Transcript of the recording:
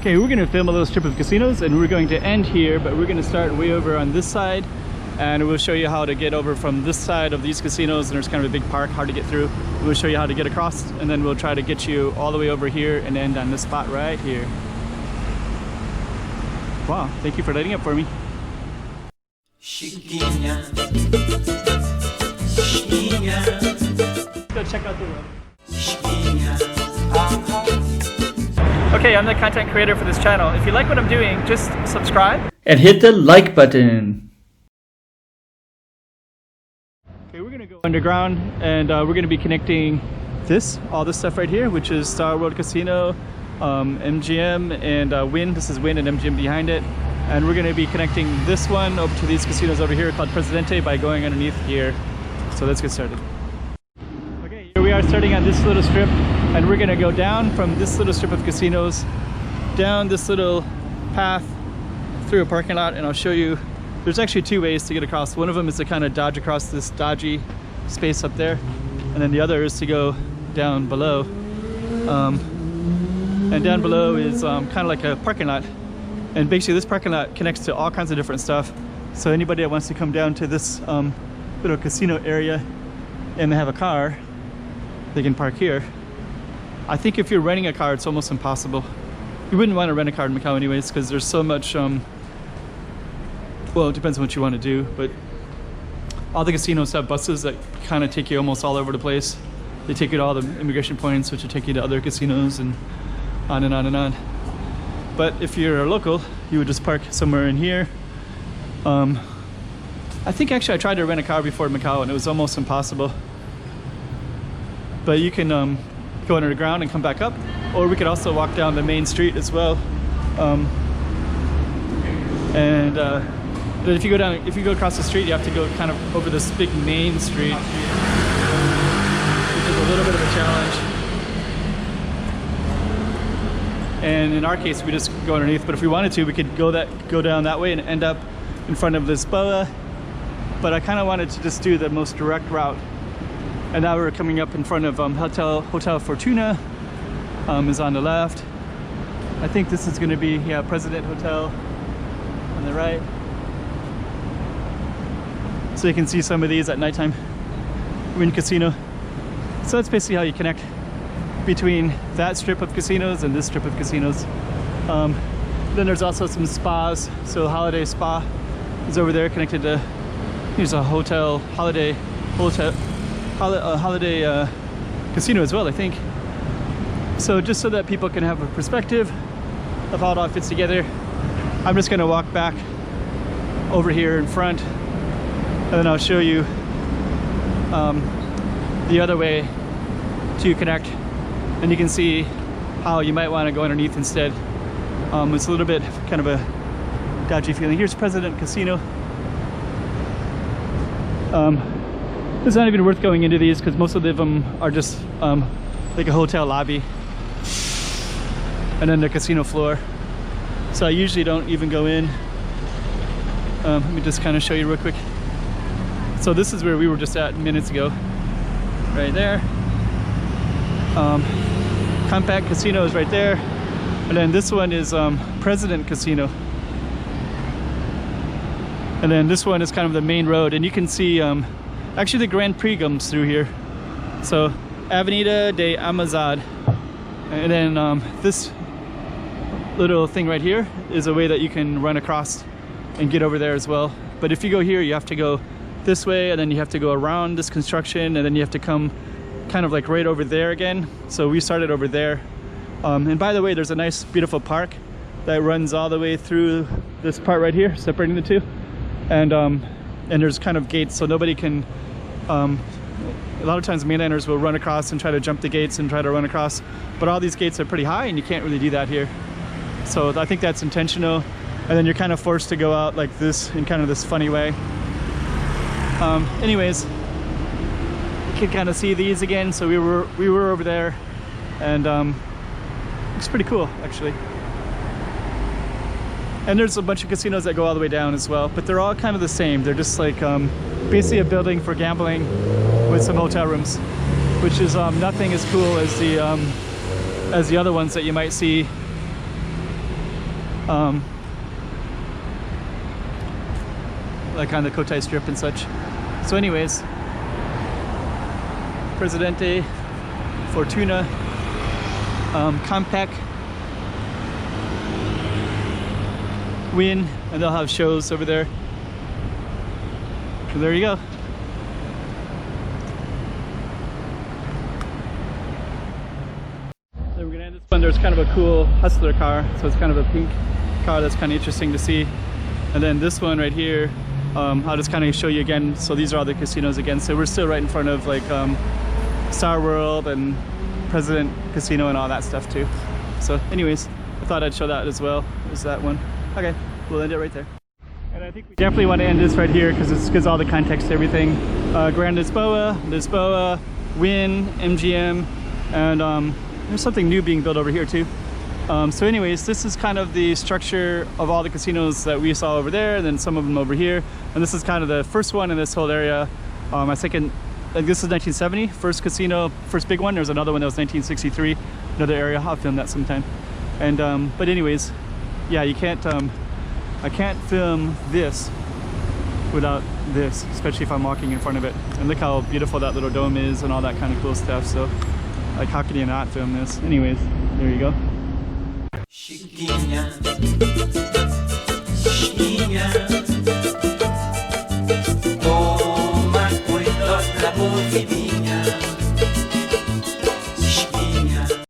Okay, we're gonna film a little strip of casinos and we're going to end here, but we're gonna start way over on this side and we'll show you how to get over from this side of these casinos, and there's kind of a big park, hard to get through. We'll show you how to get across, and then we'll try to get you all the way over here and end on this spot right here. Wow, thank you for lighting up for me. Chiquinha, Chiquinha. Go check out the room. Chiquinha. Okay, I'm the content creator for this channel. If you like what I'm doing, just subscribe and hit the like button. Okay, we're gonna go underground and we're gonna be connecting all this stuff right here, which is StarWorld Casino, MGM, and Wynn. This is Wynn and MGM behind it. And we're gonna be connecting this one up to these casinos over here called Presidente by going underneath here. So let's get started. Okay, here we are starting on this little strip, and we're gonna go down from this little strip of casinos, down this little path through a parking lot, and I'll show you. There's actually two ways to get across. One of them is to kind of dodge across this dodgy space up there, and then the other is to go down below. And down below is kind of like a parking lot, and basically this parking lot connects to all kinds of different stuff. So anybody that wants to come down to this little casino area and they have a car, they can park here. I think if you're renting a car, it's almost impossible. You wouldn't want to rent a car in Macau anyways, because there's so much well, it depends on what you want to do, but all the casinos have buses that kind of take you almost all over the place. They take you to all the immigration points, which will take you to other casinos, and on and on and on. But if you're a local, you would just park somewhere in here. I think actually I tried to rent a car before in Macau and it was almost impossible. But you can go underground and come back up, or we could also walk down the main street as well. But if you go across the street, you have to go kind of over this big main street, which is a little bit of a challenge. And in our case, we just go underneath. But if we wanted to, we could go down that way and end up in front of Lisboa. But I kind of wanted to just do the most direct route. And now we're coming up in front of Hotel Fortuna. Is on the left. I think this is going to be President Hotel on the right. So you can see some of these at nighttime. Wynn Casino. So that's basically how you connect between that strip of casinos and this strip of casinos. Then there's also some spas. So Holiday Spa is over there connected to, here's a holiday casino as well, I think. So just so that people can have a perspective of how it all fits together, I'm just gonna walk back over here in front, and then I'll show you the other way to connect, and you can see how you might want to go underneath instead. It's a little bit kind of a dodgy feeling. Here's President Casino. It's not even worth going into these because most of them are just like a hotel lobby and then the casino floor. So I usually don't even go in. Let me just kind of show you real quick. So this is where we were just at minutes ago, right there. Kampek Casino is right there, and then this one is President Casino, and then this one is kind of the main road, and you can see actually the Grand Prix comes through here. So Avenida de Amazad, and then this little thing right here is a way that you can run across and get over there as well. But if you go here, you have to go this way, and then you have to go around this construction, and then you have to come kind of like right over there again. So we started over there. And by the way, there's a nice beautiful park that runs all the way through this part right here, separating the two. And there's kind of gates, so nobody can, a lot of times mainlanders will run across and try to jump the gates and try to run across, but all these gates are pretty high and you can't really do that here. So I think that's intentional. And then you're kind of forced to go out like this in kind of this funny way. Anyways, you can kind of see these again. So we were over there, and it's pretty cool actually. And there's a bunch of casinos that go all the way down as well, but they're all kind of the same. They're just like basically a building for gambling with some hotel rooms, which is nothing as cool as the other ones that you might see like on the Cotai Strip and such. So anyways, Presidente, Fortuna, Kampek, Wynn, and they'll have shows over there. So there you go. So we're gonna end this one. There's kind of a cool hustler car, so it's kind of a pink car that's kind of interesting to see. And then this one right here, I'll just kind of show you again. So these are all the casinos again. So we're still right in front of like StarWorld and President Casino and all that stuff too. So anyways, I thought I'd show that as well. There's that one. Okay, we'll end it right there. And I think we definitely want to end this right here because it gives all the context to everything. Grand Lisboa, Wynn, MGM, and there's something new being built over here too. So anyways, this is kind of the structure of all the casinos that we saw over there, and then some of them over here. And this is kind of the first one in this whole area. I think this is 1970, first casino, first big one. There's another one that was 1963, another area. I'll film that sometime. And but anyways, yeah, you can't, I can't film this without this, especially if I'm walking in front of it. And look how beautiful that little dome is and all that kind of cool stuff. So like, how can you not film this? Anyways, there you go. Chiquinha, Chiquinha.